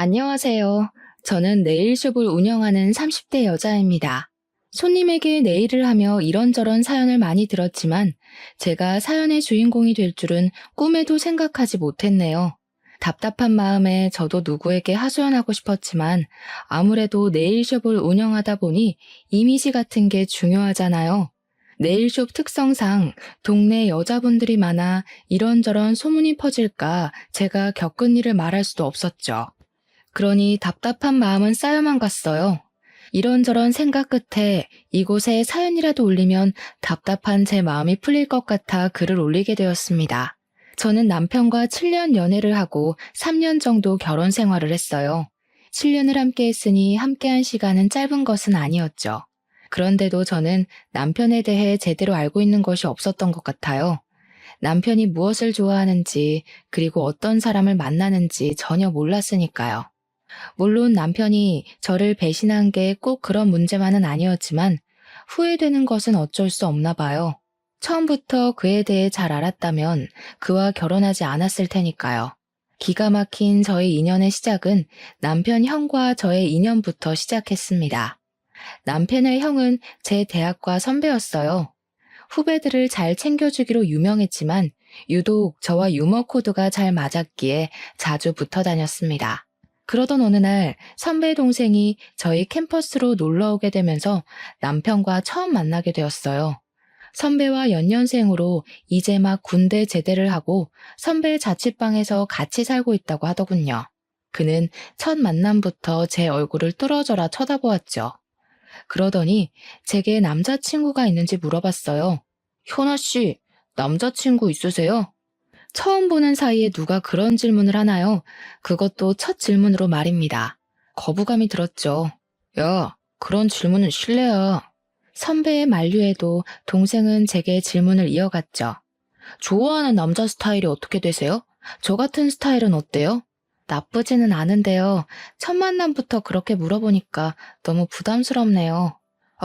안녕하세요. 저는 네일숍을 운영하는 30대 여자입니다. 손님에게 네일을 하며 이런저런 사연을 많이 들었지만 제가 사연의 주인공이 될 줄은 꿈에도 생각하지 못했네요. 답답한 마음에 저도 누구에게 하소연하고 싶었지만 아무래도 네일숍을 운영하다 보니 이미지 같은 게 중요하잖아요. 네일숍 특성상 동네 여자분들이 많아 이런저런 소문이 퍼질까 제가 겪은 일을 말할 수도 없었죠. 그러니 답답한 마음은 쌓여만 갔어요. 이런저런 생각 끝에 이곳에 사연이라도 올리면 답답한 제 마음이 풀릴 것 같아 글을 올리게 되었습니다. 저는 남편과 7년 연애를 하고 3년 정도 결혼 생활을 했어요. 7년을 함께 했으니 함께한 시간은 짧은 것은 아니었죠. 그런데도 저는 남편에 대해 제대로 알고 있는 것이 없었던 것 같아요. 남편이 무엇을 좋아하는지, 그리고 어떤 사람을 만나는지 전혀 몰랐으니까요. 물론 남편이 저를 배신한 게 꼭 그런 문제만은 아니었지만 후회되는 것은 어쩔 수 없나 봐요. 처음부터 그에 대해 잘 알았다면 그와 결혼하지 않았을 테니까요. 기가 막힌 저의 인연의 시작은 남편 형과 저의 인연부터 시작했습니다. 남편의 형은 제 대학과 선배였어요. 후배들을 잘 챙겨주기로 유명했지만 유독 저와 유머 코드가 잘 맞았기에 자주 붙어 다녔습니다. 그러던 어느 날 선배 동생이 저희 캠퍼스로 놀러 오게 되면서 남편과 처음 만나게 되었어요. 선배와 연년생으로 이제 막 군대 제대를 하고 선배 자취방에서 같이 살고 있다고 하더군요. 그는 첫 만남부터 제 얼굴을 뚫어져라 쳐다보았죠. 그러더니 제게 남자친구가 있는지 물어봤어요. 현아 씨, 남자친구 있으세요? 처음 보는 사이에 누가 그런 질문을 하나요? 그것도 첫 질문으로 말입니다. 거부감이 들었죠. 야, 그런 질문은 실례야. 선배의 만류에도 동생은 제게 질문을 이어갔죠. 좋아하는 남자 스타일이 어떻게 되세요? 저 같은 스타일은 어때요? 나쁘지는 않은데요. 첫 만남부터 그렇게 물어보니까 너무 부담스럽네요.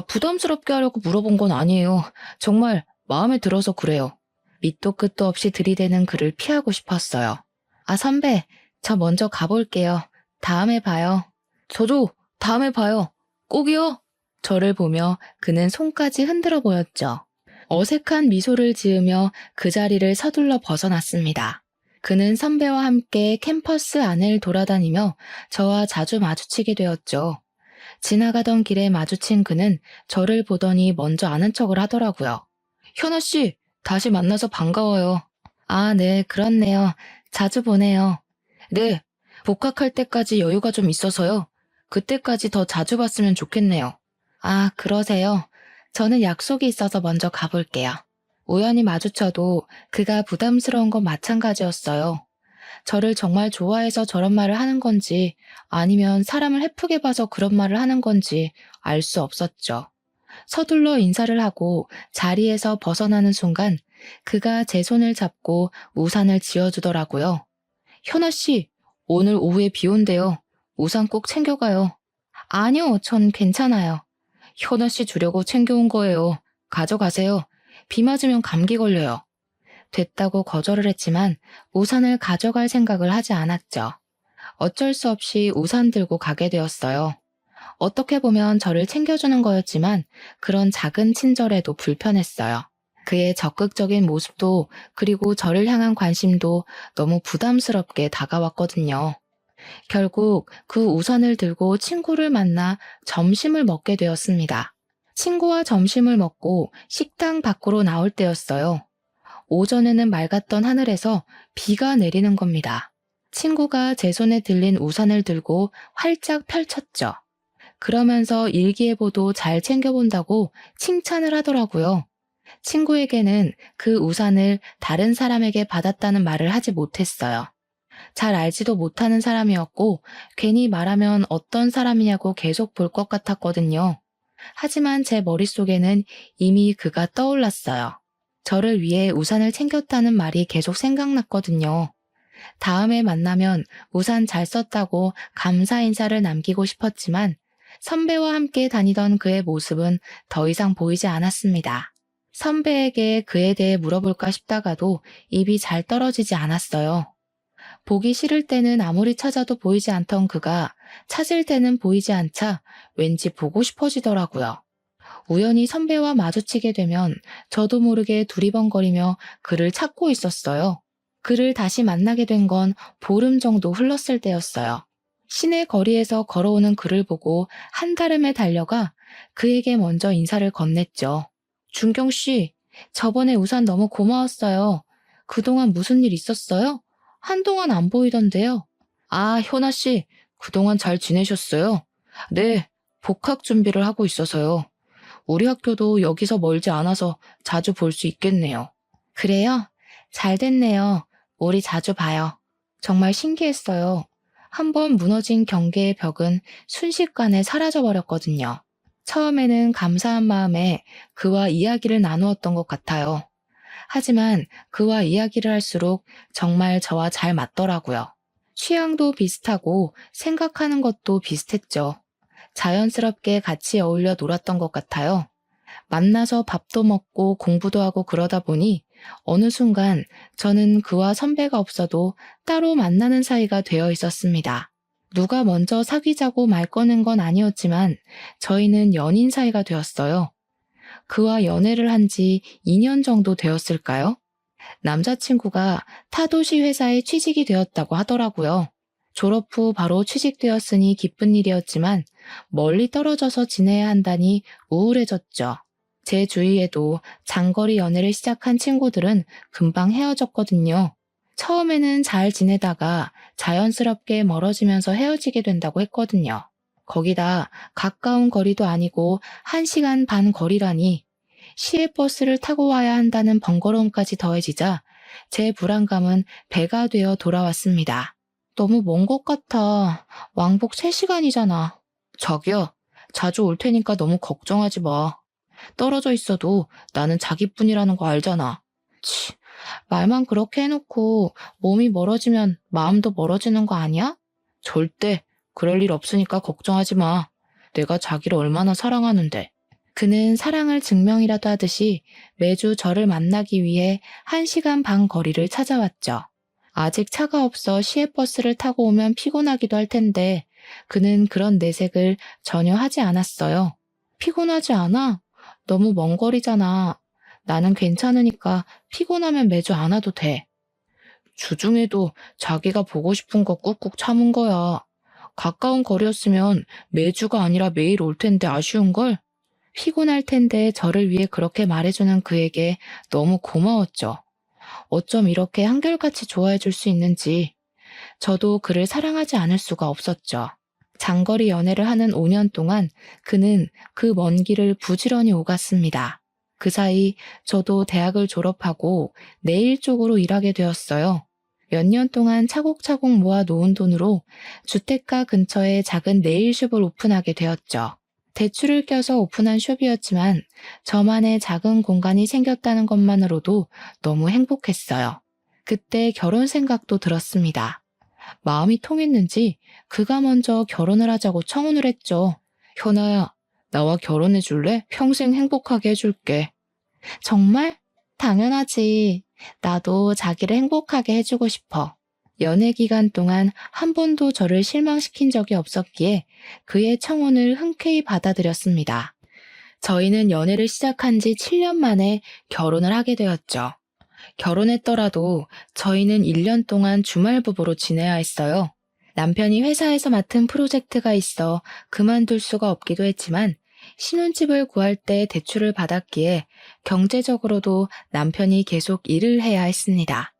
부담스럽게 하려고 물어본 건 아니에요. 정말 마음에 들어서 그래요. 밑도 끝도 없이 들이대는 그를 피하고 싶었어요. 선배, 저 먼저 가볼게요. 다음에 봐요. 저도 다음에 봐요. 꼭이요. 저를 보며 그는 손까지 흔들어 보였죠. 어색한 미소를 지으며 그 자리를 서둘러 벗어났습니다. 그는 선배와 함께 캠퍼스 안을 돌아다니며 저와 자주 마주치게 되었죠. 지나가던 길에 마주친 그는 저를 보더니 먼저 아는 척을 하더라고요. 현아 씨, 다시 만나서 반가워요. 네, 그렇네요. 자주 보네요. 네, 복학할 때까지 여유가 좀 있어서요. 그때까지 더 자주 봤으면 좋겠네요. 그러세요. 저는 약속이 있어서 먼저 가볼게요. 우연히 마주쳐도 그가 부담스러운 건 마찬가지였어요. 저를 정말 좋아해서 저런 말을 하는 건지 아니면 사람을 헤프게 봐서 그런 말을 하는 건지 알 수 없었죠. 서둘러 인사를 하고 자리에서 벗어나는 순간 그가 제 손을 잡고 우산을 지어주더라고요. 현아 씨, 오늘 오후에 비 온대요. 우산 꼭 챙겨가요. 아니요, 전 괜찮아요. 현아 씨 주려고 챙겨온 거예요. 가져가세요. 비 맞으면 감기 걸려요. 됐다고 거절을 했지만 우산을 가져갈 생각을 하지 않았죠. 어쩔 수 없이 우산 들고 가게 되었어요. 어떻게 보면 저를 챙겨주는 거였지만 그런 작은 친절에도 불편했어요. 그의 적극적인 모습도 그리고 저를 향한 관심도 너무 부담스럽게 다가왔거든요. 결국 그 우산을 들고 친구를 만나 점심을 먹게 되었습니다. 친구와 점심을 먹고 식당 밖으로 나올 때였어요. 오전에는 맑았던 하늘에서 비가 내리는 겁니다. 친구가 제 손에 들린 우산을 들고 활짝 펼쳤죠. 그러면서 일기예보도 잘 챙겨본다고 칭찬을 하더라고요. 친구에게는 그 우산을 다른 사람에게 받았다는 말을 하지 못했어요. 잘 알지도 못하는 사람이었고 괜히 말하면 어떤 사람이냐고 계속 볼 것 같았거든요. 하지만 제 머릿속에는 이미 그가 떠올랐어요. 저를 위해 우산을 챙겼다는 말이 계속 생각났거든요. 다음에 만나면 우산 잘 썼다고 감사 인사를 남기고 싶었지만 선배와 함께 다니던 그의 모습은 더 이상 보이지 않았습니다. 선배에게 그에 대해 물어볼까 싶다가도 입이 잘 떨어지지 않았어요. 보기 싫을 때는 아무리 찾아도 보이지 않던 그가 찾을 때는 보이지 않자 왠지 보고 싶어지더라고요. 우연히 선배와 마주치게 되면 저도 모르게 두리번거리며 그를 찾고 있었어요. 그를 다시 만나게 된 건 보름 정도 흘렀을 때였어요. 시내 거리에서 걸어오는 그를 보고 한달음에 달려가 그에게 먼저 인사를 건넸죠. 준경 씨, 저번에 우산 너무 고마웠어요. 그동안 무슨 일 있었어요? 한동안 안 보이던데요. 아, 효나 씨, 그동안 잘 지내셨어요? 네, 복학 준비를 하고 있어서요. 우리 학교도 여기서 멀지 않아서 자주 볼 수 있겠네요. 그래요? 잘 됐네요. 우리 자주 봐요. 정말 신기했어요. 한번 무너진 경계의 벽은 순식간에 사라져버렸거든요. 처음에는 감사한 마음에 그와 이야기를 나누었던 것 같아요. 하지만 그와 이야기를 할수록 정말 저와 잘 맞더라고요. 취향도 비슷하고 생각하는 것도 비슷했죠. 자연스럽게 같이 어울려 놀았던 것 같아요. 만나서 밥도 먹고 공부도 하고 그러다 보니 어느 순간 저는 그와 선배가 없어도 따로 만나는 사이가 되어 있었습니다. 누가 먼저 사귀자고 말 꺼낸 건 아니었지만 저희는 연인 사이가 되었어요. 그와 연애를 한 지 2년 정도 되었을까요? 남자친구가 타도시 회사에 취직이 되었다고 하더라고요. 졸업 후 바로 취직되었으니 기쁜 일이었지만 멀리 떨어져서 지내야 한다니 우울해졌죠. 제 주위에도 장거리 연애를 시작한 친구들은 금방 헤어졌거든요. 처음에는 잘 지내다가 자연스럽게 멀어지면서 헤어지게 된다고 했거든요. 거기다 가까운 거리도 아니고 1시간 반 거리라니 시외버스를 타고 와야 한다는 번거로움까지 더해지자 제 불안감은 배가 되어 돌아왔습니다. 너무 먼 것 같아. 왕복 3시간이잖아. 자기야, 자주 올 테니까 너무 걱정하지 마. 떨어져 있어도 나는 자기뿐이라는 거 알잖아. 치, 말만 그렇게 해놓고 몸이 멀어지면 마음도 멀어지는 거 아니야? 절대 그럴 일 없으니까 걱정하지 마. 내가 자기를 얼마나 사랑하는데. 그는 사랑을 증명이라도 하듯이 매주 저를 만나기 위해 1시간 반 거리를 찾아왔죠. 아직 차가 없어 시외버스를 타고 오면 피곤하기도 할 텐데 그는 그런 내색을 전혀 하지 않았어요. 피곤하지 않아? 너무 먼 거리잖아. 나는 괜찮으니까 피곤하면 매주 안 와도 돼. 주중에도 자기가 보고 싶은 거 꾹꾹 참은 거야. 가까운 거리였으면 매주가 아니라 매일 올 텐데 아쉬운걸? 피곤할 텐데 저를 위해 그렇게 말해주는 그에게 너무 고마웠죠. 어쩜 이렇게 한결같이 좋아해 줄 수 있는지 저도 그를 사랑하지 않을 수가 없었죠. 장거리 연애를 하는 5년 동안 그는 그 먼 길을 부지런히 오갔습니다. 그 사이 저도 대학을 졸업하고 내일 쪽으로 일하게 되었어요. 몇 년 동안 차곡차곡 모아 놓은 돈으로 주택가 근처에 작은 네일숍을 오픈하게 되었죠. 대출을 껴서 오픈한 숍이었지만 저만의 작은 공간이 생겼다는 것만으로도 너무 행복했어요. 그때 결혼 생각도 들었습니다. 마음이 통했는지 그가 먼저 결혼을 하자고 청혼을 했죠. 현아야, 나와 결혼해 줄래? 평생 행복하게 해줄게. 정말? 당연하지. 나도 자기를 행복하게 해주고 싶어. 연애 기간 동안 한 번도 저를 실망시킨 적이 없었기에 그의 청혼을 흔쾌히 받아들였습니다. 저희는 연애를 시작한 지 7년 만에 결혼을 하게 되었죠. 결혼했더라도 저희는 1년 동안 주말 부부로 지내야 했어요. 남편이 회사에서 맡은 프로젝트가 있어 그만둘 수가 없기도 했지만 신혼집을 구할 때 대출을 받았기에 경제적으로도 남편이 계속 일을 해야 했습니다.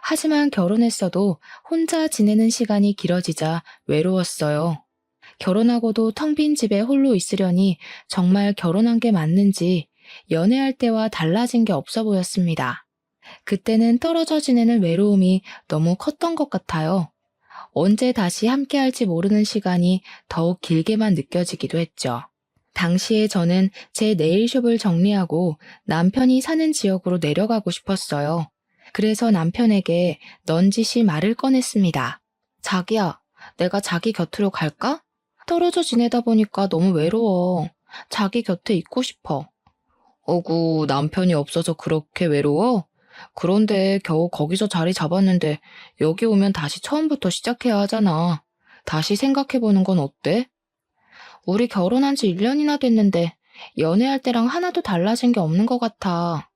하지만 결혼했어도 혼자 지내는 시간이 길어지자 외로웠어요. 결혼하고도 텅 빈 집에 홀로 있으려니 정말 결혼한 게 맞는지 연애할 때와 달라진 게 없어 보였습니다. 그때는 떨어져 지내는 외로움이 너무 컸던 것 같아요. 언제 다시 함께할지 모르는 시간이 더욱 길게만 느껴지기도 했죠. 당시에 저는 제 네일숍을 정리하고 남편이 사는 지역으로 내려가고 싶었어요. 그래서 남편에게 넌지시 말을 꺼냈습니다. 자기야, 내가 자기 곁으로 갈까? 떨어져 지내다 보니까 너무 외로워. 자기 곁에 있고 싶어. 어구, 남편이 없어서 그렇게 외로워? 그런데 겨우 거기서 자리 잡았는데 여기 오면 다시 처음부터 시작해야 하잖아. 다시 생각해보는 건 어때? 우리 결혼한 지 1년이나 됐는데 연애할 때랑 하나도 달라진 게 없는 것 같아.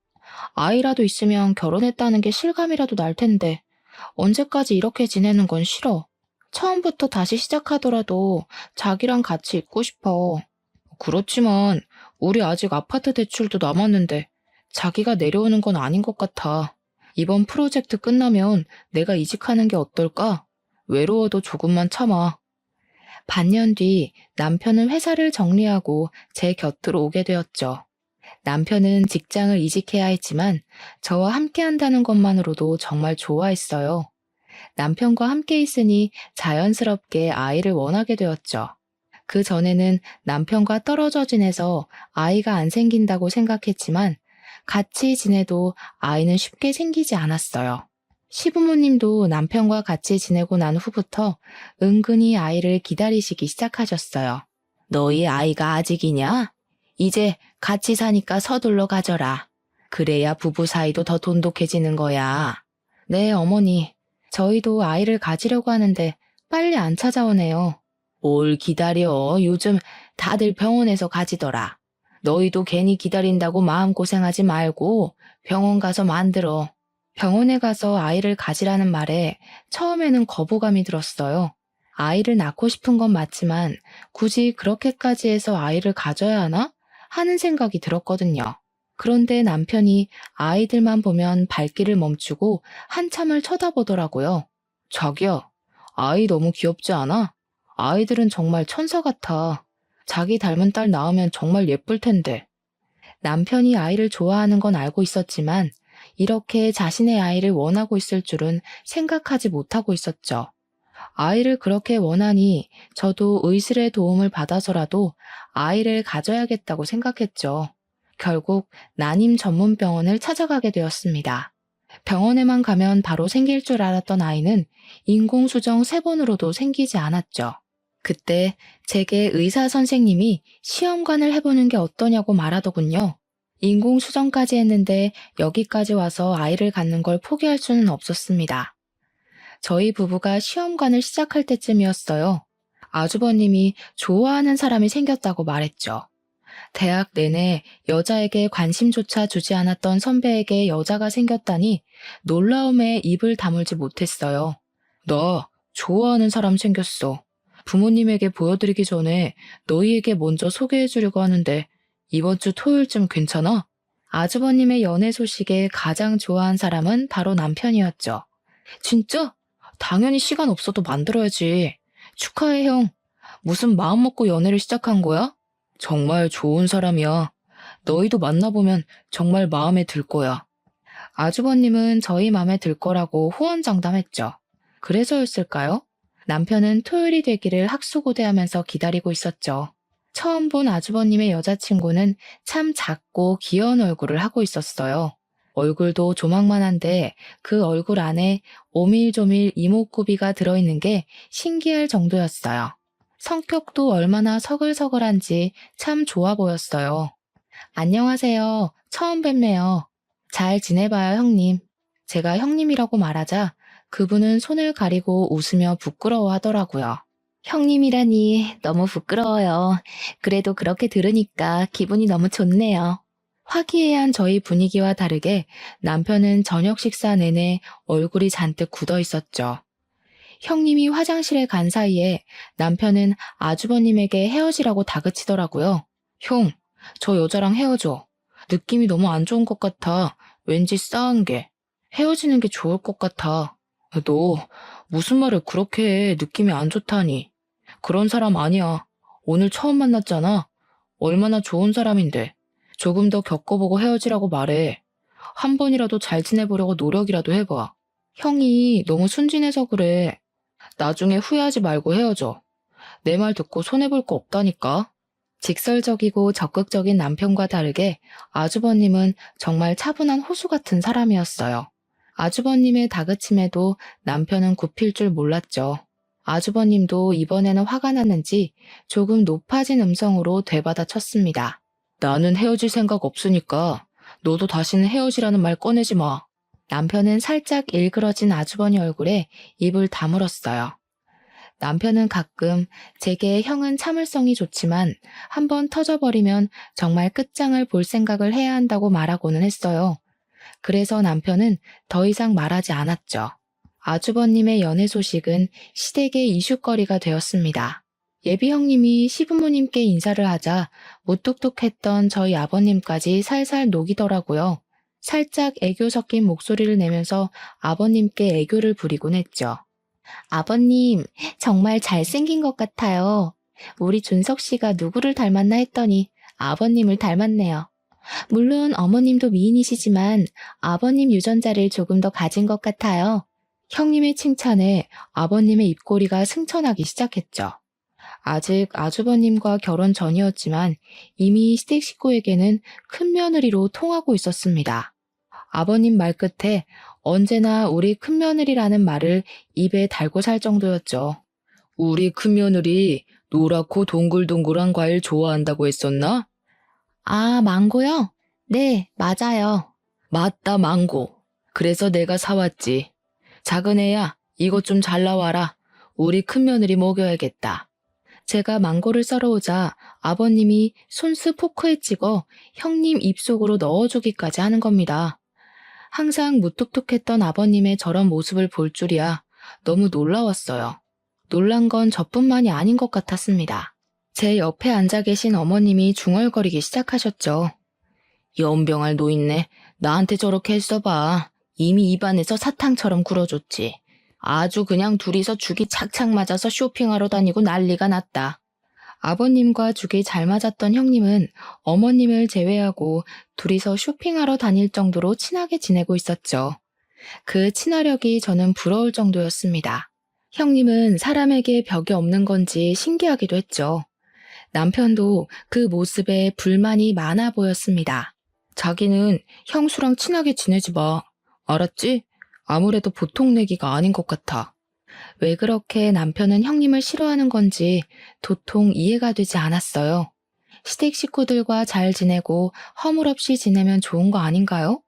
아이라도 있으면 결혼했다는 게 실감이라도 날 텐데 언제까지 이렇게 지내는 건 싫어. 처음부터 다시 시작하더라도 자기랑 같이 있고 싶어. 그렇지만 우리 아직 아파트 대출도 남았는데 자기가 내려오는 건 아닌 것 같아. 이번 프로젝트 끝나면 내가 이직하는 게 어떨까? 외로워도 조금만 참아. 반년 뒤 남편은 회사를 정리하고 제 곁으로 오게 되었죠. 남편은 직장을 이직해야 했지만 저와 함께 한다는 것만으로도 정말 좋아했어요. 남편과 함께 있으니 자연스럽게 아이를 원하게 되었죠. 그 전에는 남편과 떨어져 지내서 아이가 안 생긴다고 생각했지만 같이 지내도 아이는 쉽게 생기지 않았어요. 시부모님도 남편과 같이 지내고 난 후부터 은근히 아이를 기다리시기 시작하셨어요. 너희 아이가 아직이냐? 이제 같이 사니까 서둘러 가져라. 그래야 부부 사이도 더 돈독해지는 거야. 네, 어머니. 저희도 아이를 가지려고 하는데 빨리 안 찾아오네요. 뭘 기다려. 요즘 다들 병원에서 가지더라. 너희도 괜히 기다린다고 마음고생하지 말고 병원 가서 만들어. 병원에 가서 아이를 가지라는 말에 처음에는 거부감이 들었어요. 아이를 낳고 싶은 건 맞지만 굳이 그렇게까지 해서 아이를 가져야 하나? 하는 생각이 들었거든요. 그런데 남편이 아이들만 보면 발길을 멈추고 한참을 쳐다보더라고요. 자기야, 아이 너무 귀엽지 않아? 아이들은 정말 천사 같아. 자기 닮은 딸 낳으면 정말 예쁠 텐데. 남편이 아이를 좋아하는 건 알고 있었지만 이렇게 자신의 아이를 원하고 있을 줄은 생각하지 못하고 있었죠. 아이를 그렇게 원하니 저도 의술의 도움을 받아서라도 아이를 가져야겠다고 생각했죠. 결국 난임 전문 병원을 찾아가게 되었습니다. 병원에만 가면 바로 생길 줄 알았던 아이는 인공수정 3번으로도 생기지 않았죠. 그때 제게 의사 선생님이 시험관을 해보는 게 어떠냐고 말하더군요. 인공수정까지 했는데 여기까지 와서 아이를 갖는 걸 포기할 수는 없었습니다. 저희 부부가 시험관을 시작할 때쯤이었어요. 아주버님이 좋아하는 사람이 생겼다고 말했죠. 대학 내내 여자에게 관심조차 주지 않았던 선배에게 여자가 생겼다니 놀라움에 입을 다물지 못했어요. 나 좋아하는 사람 생겼어. 부모님에게 보여드리기 전에 너희에게 먼저 소개해주려고 하는데 이번 주 토요일쯤 괜찮아? 아주버님의 연애 소식에 가장 좋아한 사람은 바로 남편이었죠. 진짜? 당연히 시간 없어도 만들어야지. 축하해, 형. 무슨 마음 먹고 연애를 시작한 거야? 정말 좋은 사람이야. 너희도 만나보면 정말 마음에 들 거야. 아주버님은 저희 마음에 들 거라고 호언장담했죠. 그래서였을까요? 남편은 토요일이 되기를 학수고대하면서 기다리고 있었죠. 처음 본 아주버님의 여자친구는 참 작고 귀여운 얼굴을 하고 있었어요. 얼굴도 조망만한데 그 얼굴 안에 오밀조밀 이목구비가 들어있는 게 신기할 정도였어요. 성격도 얼마나 서글서글한지 참 좋아 보였어요. 안녕하세요. 처음 뵙네요. 잘 지내봐요, 형님. 제가 형님이라고 말하자 그분은 손을 가리고 웃으며 부끄러워하더라고요. 형님이라니 너무 부끄러워요. 그래도 그렇게 들으니까 기분이 너무 좋네요. 화기애애한 저희 분위기와 다르게 남편은 저녁 식사 내내 얼굴이 잔뜩 굳어 있었죠. 형님이 화장실에 간 사이에 남편은 아주버님에게 헤어지라고 다그치더라고요. 형, 저 여자랑 헤어져. 느낌이 너무 안 좋은 것 같아. 왠지 싸한 게. 헤어지는 게 좋을 것 같아. 너 무슨 말을 그렇게 해. 느낌이 안 좋다니. 그런 사람 아니야. 오늘 처음 만났잖아. 얼마나 좋은 사람인데. 조금 더 겪어보고 헤어지라고 말해. 한 번이라도 잘 지내보려고 노력이라도 해봐. 형이 너무 순진해서 그래. 나중에 후회하지 말고 헤어져. 내 말 듣고 손해볼 거 없다니까. 직설적이고 적극적인 남편과 다르게 아주버님은 정말 차분한 호수 같은 사람이었어요. 아주버님의 다그침에도 남편은 굽힐 줄 몰랐죠. 아주버님도 이번에는 화가 났는지 조금 높아진 음성으로 되받아쳤습니다. 나는 헤어질 생각 없으니까 너도 다시는 헤어지라는 말 꺼내지 마. 남편은 살짝 일그러진 아주버니 얼굴에 입을 다물었어요. 남편은 가끔 제게 형은 참을성이 좋지만 한번 터져버리면 정말 끝장을 볼 생각을 해야 한다고 말하고는 했어요. 그래서 남편은 더 이상 말하지 않았죠. 아주버님의 연애 소식은 시댁의 이슈거리가 되었습니다. 예비 형님이 시부모님께 인사를 하자 무뚝뚝했던 저희 아버님까지 살살 녹이더라고요. 살짝 애교 섞인 목소리를 내면서 아버님께 애교를 부리곤 했죠. 아버님, 정말 잘생긴 것 같아요. 우리 준석 씨가 누구를 닮았나 했더니 아버님을 닮았네요. 물론 어머님도 미인이시지만 아버님 유전자를 조금 더 가진 것 같아요. 형님의 칭찬에 아버님의 입꼬리가 승천하기 시작했죠. 아직 아주버님과 결혼 전이었지만 이미 시댁 식구에게는 큰 며느리로 통하고 있었습니다. 아버님 말끝에 언제나 우리 큰며느리라는 말을 입에 달고 살 정도였죠. 우리 큰며느리 노랗고 동글동글한 과일 좋아한다고 했었나? 아, 망고요? 네, 맞아요. 맞다, 망고. 그래서 내가 사왔지. 작은 애야, 이것 좀 잘라와라. 우리 큰며느리 먹여야겠다. 제가 망고를 썰어오자 아버님이 손수 포크에 찍어 형님 입속으로 넣어주기까지 하는 겁니다. 항상 무뚝뚝했던 아버님의 저런 모습을 볼 줄이야 너무 놀라웠어요. 놀란 건 저뿐만이 아닌 것 같았습니다. 제 옆에 앉아 계신 어머님이 중얼거리기 시작하셨죠. 연병할 노인네, 나한테 저렇게 했어봐. 이미 입안에서 사탕처럼 굴어줬지. 아주 그냥 둘이서 죽이 착착 맞아서 쇼핑하러 다니고 난리가 났다. 아버님과 죽이 잘 맞았던 형님은 어머님을 제외하고 둘이서 쇼핑하러 다닐 정도로 친하게 지내고 있었죠. 그 친화력이 저는 부러울 정도였습니다. 형님은 사람에게 벽이 없는 건지 신기하기도 했죠. 남편도 그 모습에 불만이 많아 보였습니다. 자기는 형수랑 친하게 지내지 마. 알았지? 아무래도 보통 내기가 아닌 것 같아. 왜 그렇게 남편은 형님을 싫어하는 건지 도통 이해가 되지 않았어요. 시댁 식구들과 잘 지내고 허물없이 지내면 좋은 거 아닌가요?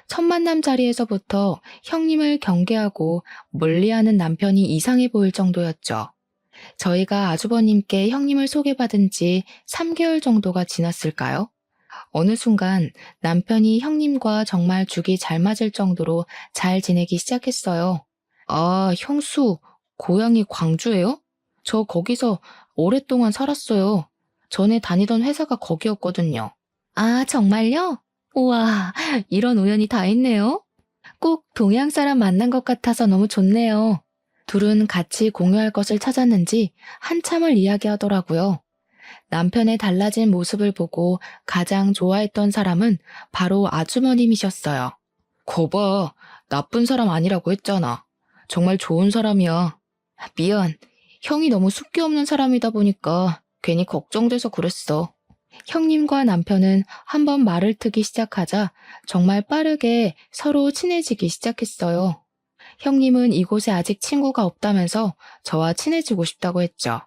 첫 만남 자리에서부터 형님을 경계하고 멀리하는 남편이 이상해 보일 정도였죠. 저희가 아주버님께 형님을 소개받은 지 3개월 정도가 지났을까요? 어느 순간 남편이 형님과 정말 죽이 잘 맞을 정도로 잘 지내기 시작했어요. 아, 형수, 고향이 광주예요? 저 거기서 오랫동안 살았어요. 전에 다니던 회사가 거기였거든요. 아, 정말요? 우와, 이런 우연이 다 있네요. 꼭 동양 사람 만난 것 같아서 너무 좋네요. 둘은 같이 공유할 것을 찾았는지 한참을 이야기하더라고요. 남편의 달라진 모습을 보고 가장 좋아했던 사람은 바로 아주머님이셨어요. 거봐, 나쁜 사람 아니라고 했잖아. 정말 좋은 사람이야. 미안, 형이 너무 숫기 없는 사람이다 보니까 괜히 걱정돼서 그랬어. 형님과 남편은 한번 말을 트기 시작하자 정말 빠르게 서로 친해지기 시작했어요. 형님은 이곳에 아직 친구가 없다면서 저와 친해지고 싶다고 했죠.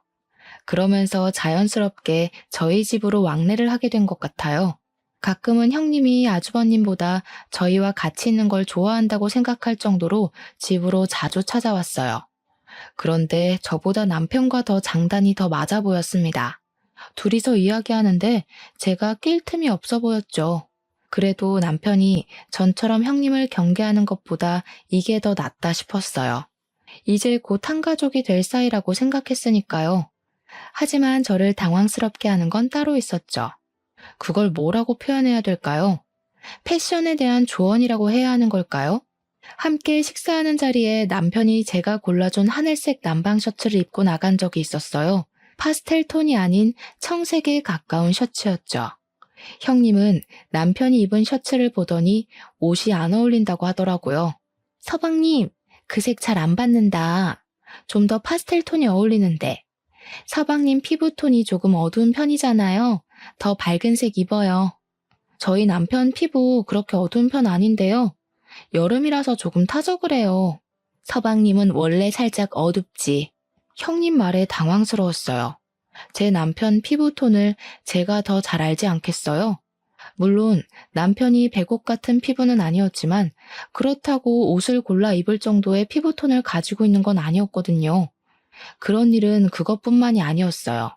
그러면서 자연스럽게 저희 집으로 왕래를 하게 된 것 같아요. 가끔은 형님이 아주버님보다 저희와 같이 있는 걸 좋아한다고 생각할 정도로 집으로 자주 찾아왔어요. 그런데 저보다 남편과 더 장단이 더 맞아 보였습니다. 둘이서 이야기하는데 제가 낄 틈이 없어 보였죠. 그래도 남편이 전처럼 형님을 경계하는 것보다 이게 더 낫다 싶었어요. 이제 곧 한 가족이 될 사이라고 생각했으니까요. 하지만 저를 당황스럽게 하는 건 따로 있었죠. 그걸 뭐라고 표현해야 될까요? 패션에 대한 조언이라고 해야 하는 걸까요? 함께 식사하는 자리에 남편이 제가 골라준 하늘색 남방 셔츠를 입고 나간 적이 있었어요. 파스텔 톤이 아닌 청색에 가까운 셔츠였죠. 형님은 남편이 입은 셔츠를 보더니 옷이 안 어울린다고 하더라고요. 서방님, 그 색 잘 안 받는다. 좀 더 파스텔 톤이 어울리는데. 서방님 피부톤이 조금 어두운 편이잖아요. 더 밝은 색 입어요. 저희 남편 피부 그렇게 어두운 편 아닌데요. 여름이라서 조금 타서 그래요. 서방님은 원래 살짝 어둡지. 형님 말에 당황스러웠어요. 제 남편 피부톤을 제가 더 잘 알지 않겠어요? 물론 남편이 백옥 같은 피부는 아니었지만 그렇다고 옷을 골라 입을 정도의 피부톤을 가지고 있는 건 아니었거든요. 그런 일은 그것뿐만이 아니었어요.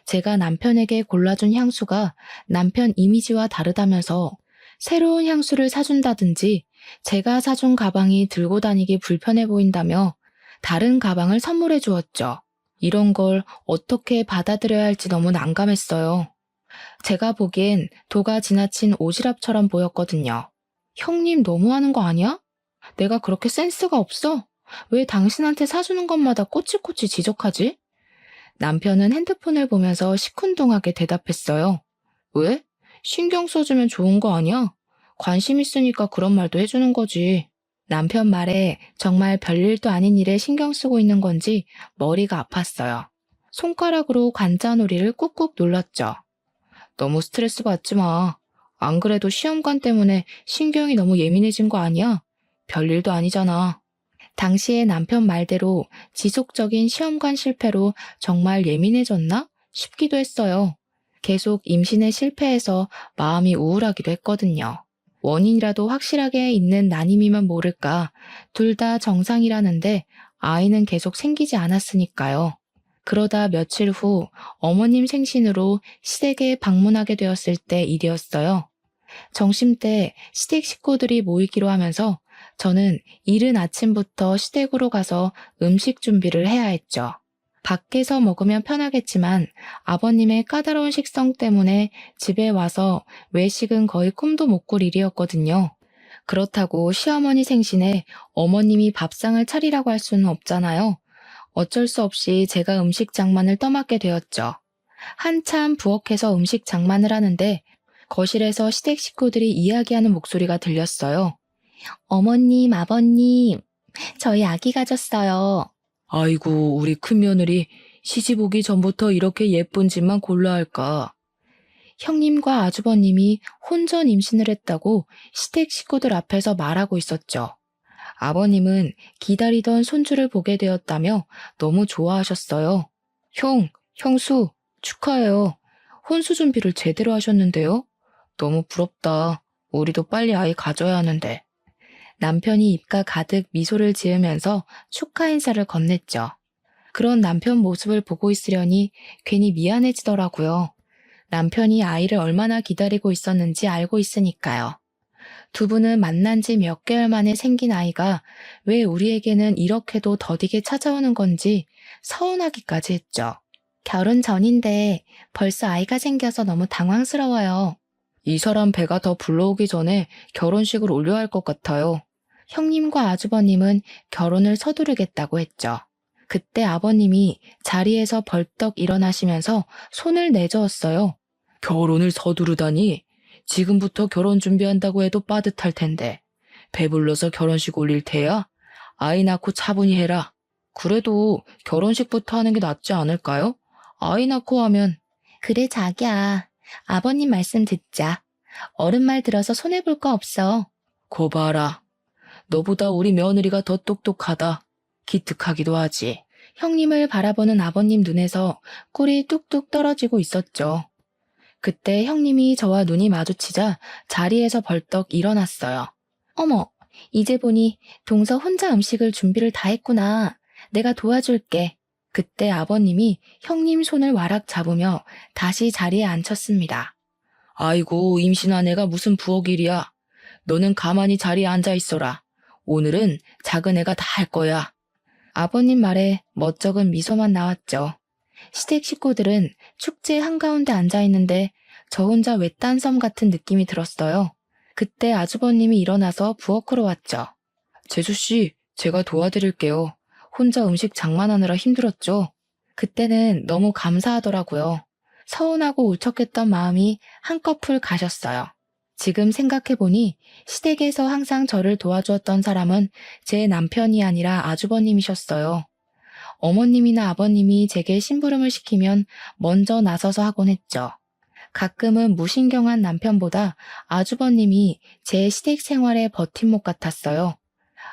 제가 남편에게 골라준 향수가 남편 이미지와 다르다면서 새로운 향수를 사준다든지 제가 사준 가방이 들고 다니기 불편해 보인다며 다른 가방을 선물해 주었죠. 이런 걸 어떻게 받아들여야 할지 너무 난감했어요. 제가 보기엔 도가 지나친 오지랖처럼 보였거든요. 형님 너무하는 거 아니야? 내가 그렇게 센스가 없어? 왜 당신한테 사주는 것마다 꼬치꼬치 지적하지? 남편은 핸드폰을 보면서 시큰둥하게 대답했어요. 왜? 신경 써주면 좋은 거 아니야? 관심 있으니까 그런 말도 해주는 거지. 남편 말에 정말 별일도 아닌 일에 신경 쓰고 있는 건지 머리가 아팠어요. 손가락으로 관자놀이를 꾹꾹 눌렀죠. 너무 스트레스 받지 마. 안 그래도 시험관 때문에 신경이 너무 예민해진 거 아니야? 별일도 아니잖아. 당시에 남편 말대로 지속적인 시험관 실패로 정말 예민해졌나 싶기도 했어요. 계속 임신에 실패해서 마음이 우울하기도 했거든요. 원인이라도 확실하게 있는 난임이면 모를까 둘 다 정상이라는데 아이는 계속 생기지 않았으니까요. 그러다 며칠 후 어머님 생신으로 시댁에 방문하게 되었을 때 일이었어요. 점심때 시댁 식구들이 모이기로 하면서 저는 이른 아침부터 시댁으로 가서 음식 준비를 해야 했죠. 밖에서 먹으면 편하겠지만 아버님의 까다로운 식성 때문에 집에 와서 외식은 거의 꿈도 못 꿀 일이었거든요. 그렇다고 시어머니 생신에 어머님이 밥상을 차리라고 할 수는 없잖아요. 어쩔 수 없이 제가 음식 장만을 떠맡게 되었죠. 한참 부엌에서 음식 장만을 하는데 거실에서 시댁 식구들이 이야기하는 목소리가 들렸어요. 어머님, 아버님, 저희 아기 가졌어요. 아이고, 우리 큰며느리 시집 오기 전부터 이렇게 예쁜 집만 골라 할까. 형님과 아주버님이 혼전 임신을 했다고 시댁 식구들 앞에서 말하고 있었죠. 아버님은 기다리던 손주를 보게 되었다며 너무 좋아하셨어요. 형수, 축하해요. 혼수 준비를 제대로 하셨는데요? 너무 부럽다. 우리도 빨리 아이 가져야 하는데. 남편이 입가 가득 미소를 지으면서 축하 인사를 건넸죠. 그런 남편 모습을 보고 있으려니 괜히 미안해지더라고요. 남편이 아이를 얼마나 기다리고 있었는지 알고 있으니까요. 두 분은 만난 지 몇 개월 만에 생긴 아이가 왜 우리에게는 이렇게도 더디게 찾아오는 건지 서운하기까지 했죠. 결혼 전인데 벌써 아이가 생겨서 너무 당황스러워요. 이 사람 배가 더 불러오기 전에 결혼식을 올려야 할 것 같아요. 형님과 아주버님은 결혼을 서두르겠다고 했죠. 그때 아버님이 자리에서 벌떡 일어나시면서 손을 내저었어요. 결혼을 서두르다니? 지금부터 결혼 준비한다고 해도 빠듯할 텐데. 배불러서 결혼식 올릴 테야? 아이 낳고 차분히 해라. 그래도 결혼식부터 하는 게 낫지 않을까요? 아이 낳고 하면. 그래 자기야. 아버님 말씀 듣자. 어른 말 들어서 손해볼 거 없어. 거 봐라. 너보다 우리 며느리가 더 똑똑하다. 기특하기도 하지. 형님을 바라보는 아버님 눈에서 꿀이 뚝뚝 떨어지고 있었죠. 그때 형님이 저와 눈이 마주치자 자리에서 벌떡 일어났어요. 어머, 이제 보니 동서 혼자 음식을 준비를 다 했구나. 내가 도와줄게. 그때 아버님이 형님 손을 와락 잡으며 다시 자리에 앉혔습니다. 아이고, 임신한 애가 무슨 부엌일이야. 너는 가만히 자리에 앉아 있어라. 오늘은 작은 애가 다 할 거야. 아버님 말에 멋쩍은 미소만 나왔죠. 시댁 식구들은 축제 한가운데 앉아 있는데 저 혼자 외딴 섬 같은 느낌이 들었어요. 그때 아주버님이 일어나서 부엌으로 왔죠. 재수씨, 제가 도와드릴게요. 혼자 음식 장만하느라 힘들었죠? 그때는 너무 감사하더라고요. 서운하고 울적했던 마음이 한꺼풀 가셨어요. 지금 생각해보니 시댁에서 항상 저를 도와주었던 사람은 제 남편이 아니라 아주버님이셨어요. 어머님이나 아버님이 제게 심부름을 시키면 먼저 나서서 하곤 했죠. 가끔은 무신경한 남편보다 아주버님이 제 시댁 생활의 버팀목 같았어요.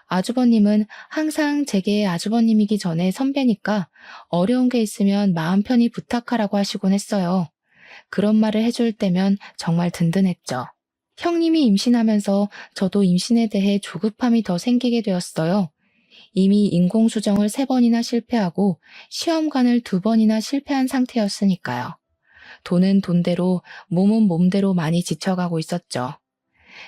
아주버님은 항상 제게 아주버님이기 전에 선배니까 어려운 게 있으면 마음 편히 부탁하라고 하시곤 했어요. 그런 말을 해줄 때면 정말 든든했죠. 형님이 임신하면서 저도 임신에 대해 조급함이 더 생기게 되었어요. 이미 인공수정을 3번이나 실패하고 시험관을 2번이나 실패한 상태였으니까요. 돈은 돈대로, 몸은 몸대로 많이 지쳐가고 있었죠.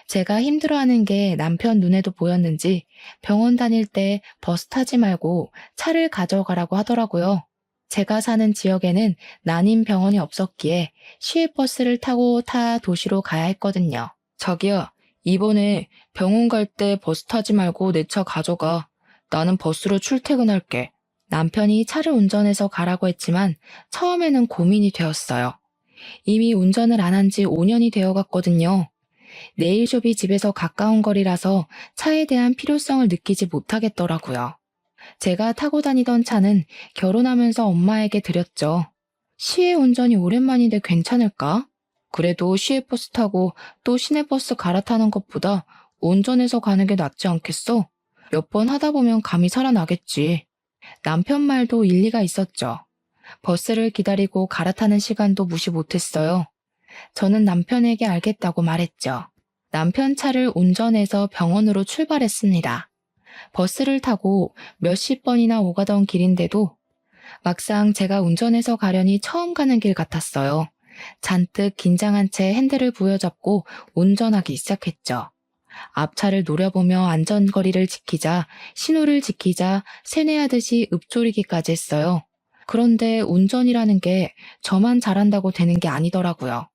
제가 힘들어하는 게 남편 눈에도 보였는지 병원 다닐 때 버스 타지 말고 차를 가져가라고 하더라고요. 제가 사는 지역에는 난임 병원이 없었기에 시외버스를 타고 타 도시로 가야 했거든요. 자기야, 이번에 병원 갈 때 버스 타지 말고 내 차 가져가. 나는 버스로 출퇴근할게. 남편이 차를 운전해서 가라고 했지만 처음에는 고민이 되었어요. 이미 운전을 안 한 지 5년이 되어 갔거든요. 네일숍이 집에서 가까운 거리라서 차에 대한 필요성을 느끼지 못하겠더라고요. 제가 타고 다니던 차는 결혼하면서 엄마에게 드렸죠. 시외 운전이 오랜만인데 괜찮을까? 그래도 시외버스 타고 또 시내버스 갈아타는 것보다 운전해서 가는 게 낫지 않겠어? 몇 번 하다 보면 감이 살아나겠지. 남편 말도 일리가 있었죠. 버스를 기다리고 갈아타는 시간도 무시 못했어요. 저는 남편에게 알겠다고 말했죠. 남편 차를 운전해서 병원으로 출발했습니다. 버스를 타고 몇십 번이나 오가던 길인데도 막상 제가 운전해서 가려니 처음 가는 길 같았어요. 잔뜩 긴장한 채 핸들을 부여잡고 운전하기 시작했죠. 앞차를 노려보며 안전거리를 지키자, 신호를 지키자 세뇌하듯이 읊조리기까지 했어요. 그런데 운전이라는 게 저만 잘한다고 되는 게 아니더라고요.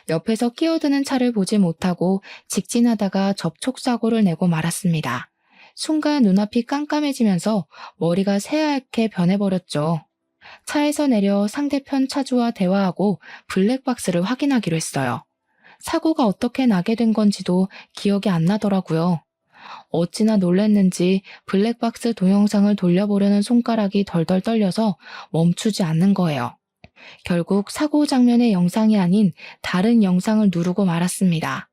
옆에서 끼어드는 차를 보지 못하고 직진하다가 접촉사고를 내고 말았습니다. 순간 눈앞이 깜깜해지면서 머리가 새하얗게 변해버렸죠. 차에서 내려 상대편 차주와 대화하고 블랙박스를 확인하기로 했어요. 사고가 어떻게 나게 된 건지도 기억이 안 나더라고요. 어찌나 놀랬는지 블랙박스 동영상을 돌려보려는 손가락이 덜덜 떨려서 멈추지 않는 거예요. 결국 사고 장면의 영상이 아닌 다른 영상을 누르고 말았습니다.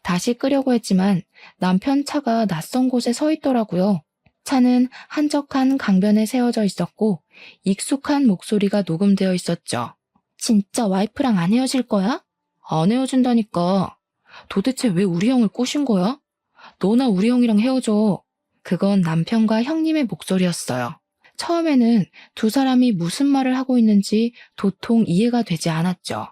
다시 끄려고 했지만 남편 차가 낯선 곳에 서 있더라고요. 차는 한적한 강변에 세워져 있었고 익숙한 목소리가 녹음되어 있었죠. 진짜 와이프랑 안 헤어질 거야? 안 헤어진다니까. 도대체 왜 우리 형을 꼬신 거야? 너나 우리 형이랑 헤어져. 그건 남편과 형님의 목소리였어요. 처음에는 두 사람이 무슨 말을 하고 있는지 도통 이해가 되지 않았죠.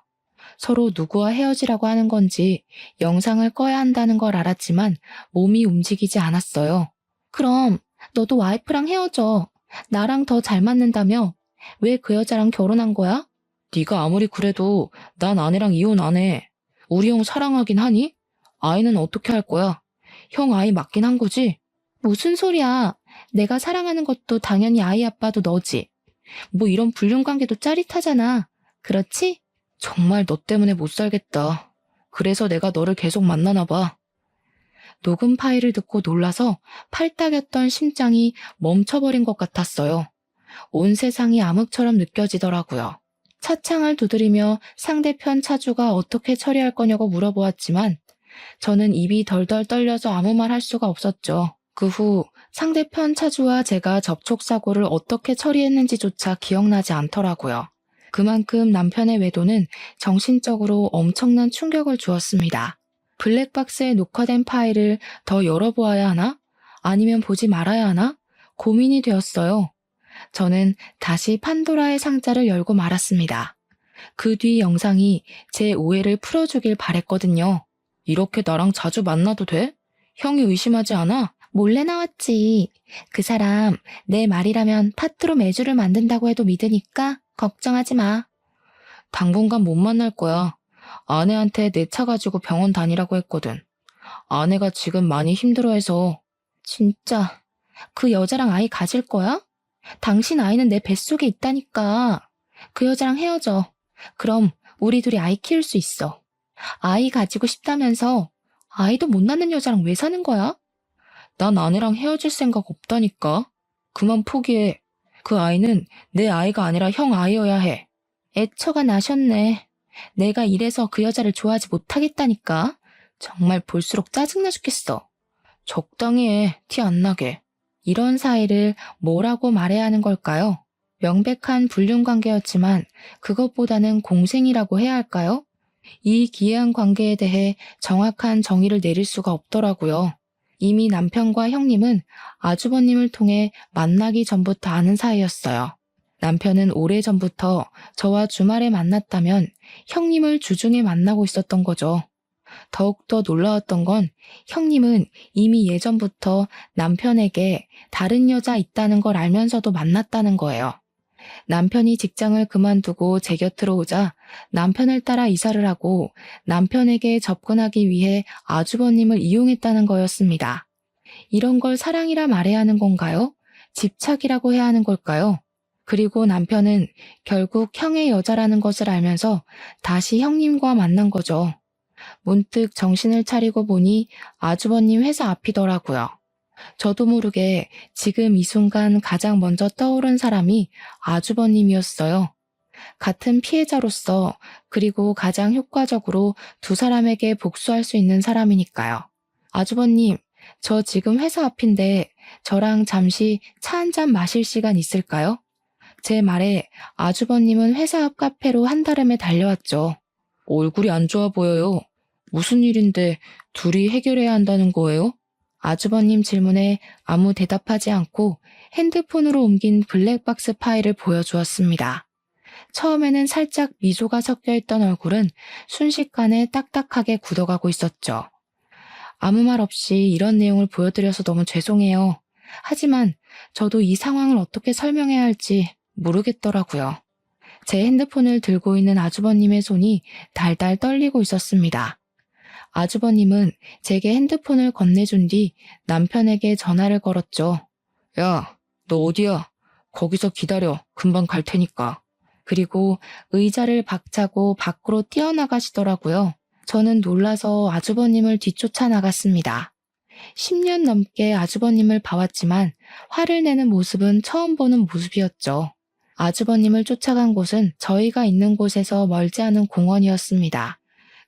서로 누구와 헤어지라고 하는 건지 영상을 꺼야 한다는 걸 알았지만 몸이 움직이지 않았어요. 그럼 너도 와이프랑 헤어져. 나랑 더 잘 맞는다며? 왜 그 여자랑 결혼한 거야? 네가 아무리 그래도 난 아내랑 이혼 안 해. 우리 형 사랑하긴 하니? 아이는 어떻게 할 거야? 형 아이 맞긴 한 거지? 무슨 소리야. 내가 사랑하는 것도 당연히 아이 아빠도 너지. 뭐 이런 불륜관계도 짜릿하잖아. 그렇지? 정말 너 때문에 못 살겠다. 그래서 내가 너를 계속 만나나 봐. 녹음 파일을 듣고 놀라서 팔딱였던 심장이 멈춰버린 것 같았어요. 온 세상이 암흑처럼 느껴지더라고요. 차창을 두드리며 상대편 차주가 어떻게 처리할 거냐고 물어보았지만 저는 입이 덜덜 떨려서 아무 말 할 수가 없었죠. 그 후 상대편 차주와 제가 접촉사고를 어떻게 처리했는지조차 기억나지 않더라고요. 그만큼 남편의 외도는 정신적으로 엄청난 충격을 주었습니다. 블랙박스에 녹화된 파일을 더 열어보아야 하나? 아니면 보지 말아야 하나? 고민이 되었어요. 저는 다시 판도라의 상자를 열고 말았습니다. 그 뒤 영상이 제 오해를 풀어주길 바랬거든요. 이렇게 나랑 자주 만나도 돼? 형이 의심하지 않아? 몰래 나왔지. 그 사람 내 말이라면 파트로 매주를 만든다고 해도 믿으니까 걱정하지 마. 당분간 못 만날 거야. 아내한테 내 차 가지고 병원 다니라고 했거든. 아내가 지금 많이 힘들어해서. 진짜 그 여자랑 아이 가질 거야? 당신 아이는 내 뱃속에 있다니까. 그 여자랑 헤어져. 그럼 우리 둘이 아이 키울 수 있어. 아이 가지고 싶다면서 아이도 못 낳는 여자랑 왜 사는 거야? 난 아내랑 헤어질 생각 없다니까. 그만 포기해. 그 아이는 내 아이가 아니라 형 아이여야 해. 애처가 나셨네. 내가 이래서 그 여자를 좋아하지 못하겠다니까. 정말 볼수록 짜증나 죽겠어. 적당히 해. 티 안 나게. 이런 사이를 뭐라고 말해야 하는 걸까요? 명백한 불륜 관계였지만 그것보다는 공생이라고 해야 할까요? 이 기이한 관계에 대해 정확한 정의를 내릴 수가 없더라고요. 이미 남편과 형님은 아주버님을 통해 만나기 전부터 아는 사이였어요. 남편은 오래전부터 저와 주말에 만났다면 형님을 주중에 만나고 있었던 거죠. 더욱더 놀라웠던 건 형님은 이미 예전부터 남편에게 다른 여자 있다는 걸 알면서도 만났다는 거예요. 남편이 직장을 그만두고 제 곁으로 오자 남편을 따라 이사를 하고 남편에게 접근하기 위해 아주버님을 이용했다는 거였습니다. 이런 걸 사랑이라 말해야 하는 건가요? 집착이라고 해야 하는 걸까요? 그리고 남편은 결국 형의 여자라는 것을 알면서 다시 형님과 만난 거죠. 문득 정신을 차리고 보니 아주버님 회사 앞이더라고요. 저도 모르게 지금 이 순간 가장 먼저 떠오른 사람이 아주버님이었어요. 같은 피해자로서 그리고 가장 효과적으로 두 사람에게 복수할 수 있는 사람이니까요. 아주버님, 저 지금 회사 앞인데 저랑 잠시 차 한잔 마실 시간 있을까요? 제 말에 아주버님은 회사 앞 카페로 한달음에 달려왔죠. 얼굴이 안 좋아 보여요. 무슨 일인데 둘이 해결해야 한다는 거예요? 아주버님 질문에 아무 대답하지 않고 핸드폰으로 옮긴 블랙박스 파일을 보여주었습니다. 처음에는 살짝 미소가 섞여 있던 얼굴은 순식간에 딱딱하게 굳어가고 있었죠. 아무 말 없이 이런 내용을 보여드려서 너무 죄송해요. 하지만 저도 이 상황을 어떻게 설명해야 할지 모르겠더라고요. 제 핸드폰을 들고 있는 아주버님의 손이 달달 떨리고 있었습니다. 아주버님은 제게 핸드폰을 건네준 뒤 남편에게 전화를 걸었죠. 야, 너 어디야? 거기서 기다려. 금방 갈 테니까. 그리고 의자를 박차고 밖으로 뛰어나가시더라고요. 저는 놀라서 아주버님을 뒤쫓아 나갔습니다. 10년 넘게 아주버님을 봐왔지만 화를 내는 모습은 처음 보는 모습이었죠. 아주버님을 쫓아간 곳은 저희가 있는 곳에서 멀지 않은 공원이었습니다.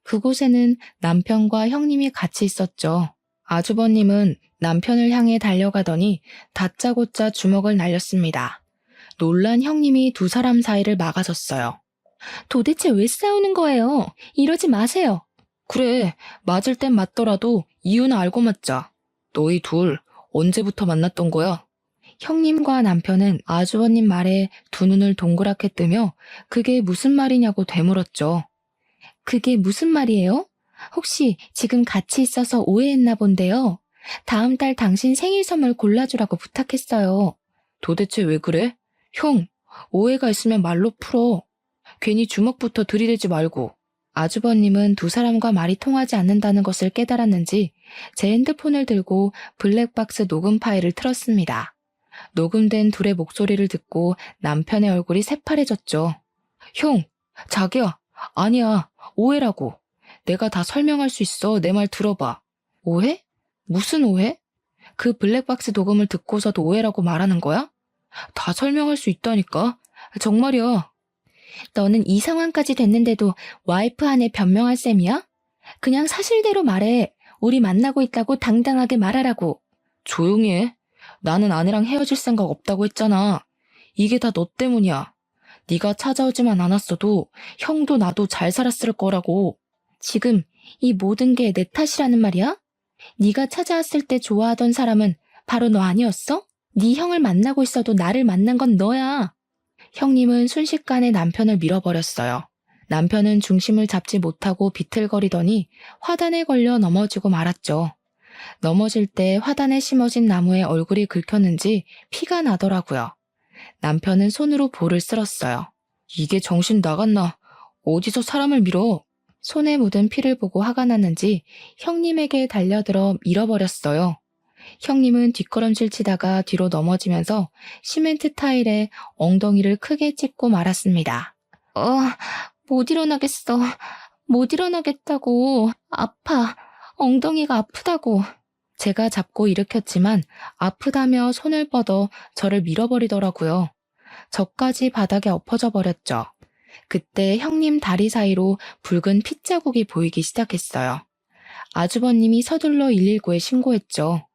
그곳에는 남편과 형님이 같이 있었죠. 아주버님은 남편을 향해 달려가더니 다짜고짜 주먹을 날렸습니다. 놀란 형님이 두 사람 사이를 막아섰어요. 도대체 왜 싸우는 거예요? 이러지 마세요. 그래, 맞을 땐 맞더라도 이유는 알고 맞자. 너희 둘 언제부터 만났던 거야? 형님과 남편은 아주버님 말에 두 눈을 동그랗게 뜨며 그게 무슨 말이냐고 되물었죠. 그게 무슨 말이에요? 혹시 지금 같이 있어서 오해했나 본데요. 다음 달 당신 생일 선물 골라주라고 부탁했어요. 도대체 왜 그래? 형, 오해가 있으면 말로 풀어. 괜히 주먹부터 들이대지 말고. 아주버님은 두 사람과 말이 통하지 않는다는 것을 깨달았는지 제 핸드폰을 들고 블랙박스 녹음 파일을 틀었습니다. 녹음된 둘의 목소리를 듣고 남편의 얼굴이 새파래졌죠. 형, 자기야, 아니야, 오해라고. 내가 다 설명할 수 있어. 내 말 들어봐. 오해? 무슨 오해? 그 블랙박스 녹음을 듣고서도 오해라고 말하는 거야? 다 설명할 수 있다니까. 정말이야. 너는 이 상황까지 됐는데도 와이프 안에 변명할 셈이야? 그냥 사실대로 말해. 우리 만나고 있다고 당당하게 말하라고. 조용히 해. 나는 아내랑 헤어질 생각 없다고 했잖아. 이게 다 너 때문이야. 네가 찾아오지만 않았어도 형도 나도 잘 살았을 거라고. 지금 이 모든 게 내 탓이라는 말이야? 네가 찾아왔을 때 좋아하던 사람은 바로 너 아니었어? 네 형을 만나고 있어도 나를 만난 건 너야. 형님은 순식간에 남편을 밀어버렸어요. 남편은 중심을 잡지 못하고 비틀거리더니 화단에 걸려 넘어지고 말았죠. 넘어질 때 화단에 심어진 나무에 얼굴이 긁혔는지 피가 나더라고요. 남편은 손으로 볼을 쓸었어요. 이게 정신 나갔나? 어디서 사람을 밀어? 손에 묻은 피를 보고 화가 났는지 형님에게 달려들어 밀어버렸어요. 형님은 뒷걸음질 치다가 뒤로 넘어지면서 시멘트 타일에 엉덩이를 크게 찝고 말았습니다. 못 일어나겠어. 못 일어나겠다고. 아파. 엉덩이가 아프다고. 제가 잡고 일으켰지만 아프다며 손을 뻗어 저를 밀어버리더라고요. 저까지 바닥에 엎어져 버렸죠. 그때 형님 다리 사이로 붉은 핏자국이 보이기 시작했어요. 아주버님이 서둘러 119에 신고했죠.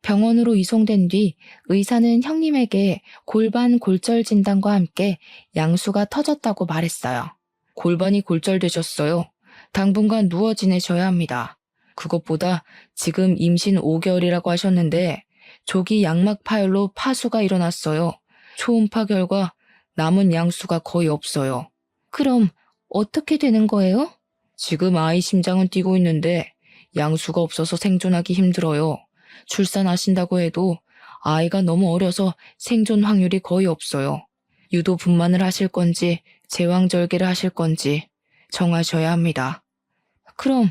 병원으로 이송된 뒤 의사는 형님에게 골반 골절 진단과 함께 양수가 터졌다고 말했어요. 골반이 골절되셨어요. 당분간 누워 지내셔야 합니다. 그것보다 지금 임신 5개월이라고 하셨는데 조기 양막 파열로 파수가 일어났어요. 초음파 결과 남은 양수가 거의 없어요. 그럼 어떻게 되는 거예요? 지금 아이 심장은 뛰고 있는데 양수가 없어서 생존하기 힘들어요. 출산하신다고 해도 아이가 너무 어려서 생존 확률이 거의 없어요. 유도 분만을 하실 건지 제왕절개를 하실 건지 정하셔야 합니다. 그럼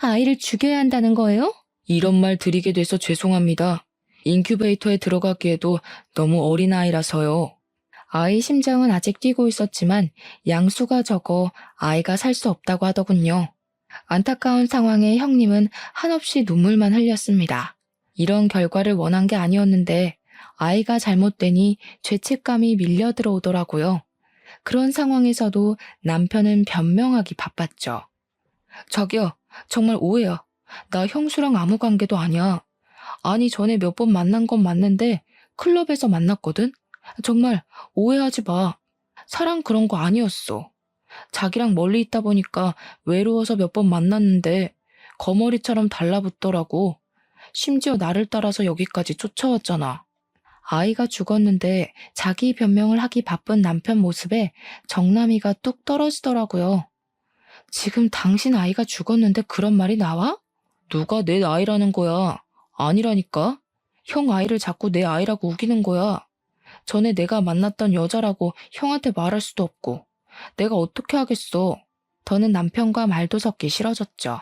아이를 죽여야 한다는 거예요? 이런 말 드리게 돼서 죄송합니다. 인큐베이터에 들어가기에도 너무 어린 아이라서요. 아이 심장은 아직 뛰고 있었지만 양수가 적어 아이가 살 수 없다고 하더군요. 안타까운 상황에 형님은 한없이 눈물만 흘렸습니다. 이런 결과를 원한 게 아니었는데 아이가 잘못되니 죄책감이 밀려 들어오더라고요. 그런 상황에서도 남편은 변명하기 바빴죠. 자기야, 정말 오해야. 나 형수랑 아무 관계도 아니야. 아니, 전에 몇 번 만난 건 맞는데 클럽에서 만났거든? 정말 오해하지 마. 사랑 그런 거 아니었어. 자기랑 멀리 있다 보니까 외로워서 몇 번 만났는데 거머리처럼 달라붙더라고. 심지어 나를 따라서 여기까지 쫓아왔잖아. 아이가 죽었는데 자기 변명을 하기 바쁜 남편 모습에 정남이가 뚝 떨어지더라고요. 지금 당신 아이가 죽었는데 그런 말이 나와? 누가 내 아이라는 거야? 아니라니까. 형 아이를 자꾸 내 아이라고 우기는 거야. 전에 내가 만났던 여자라고 형한테 말할 수도 없고. 내가 어떻게 하겠어. 더는 남편과 말도 섞기 싫어졌죠.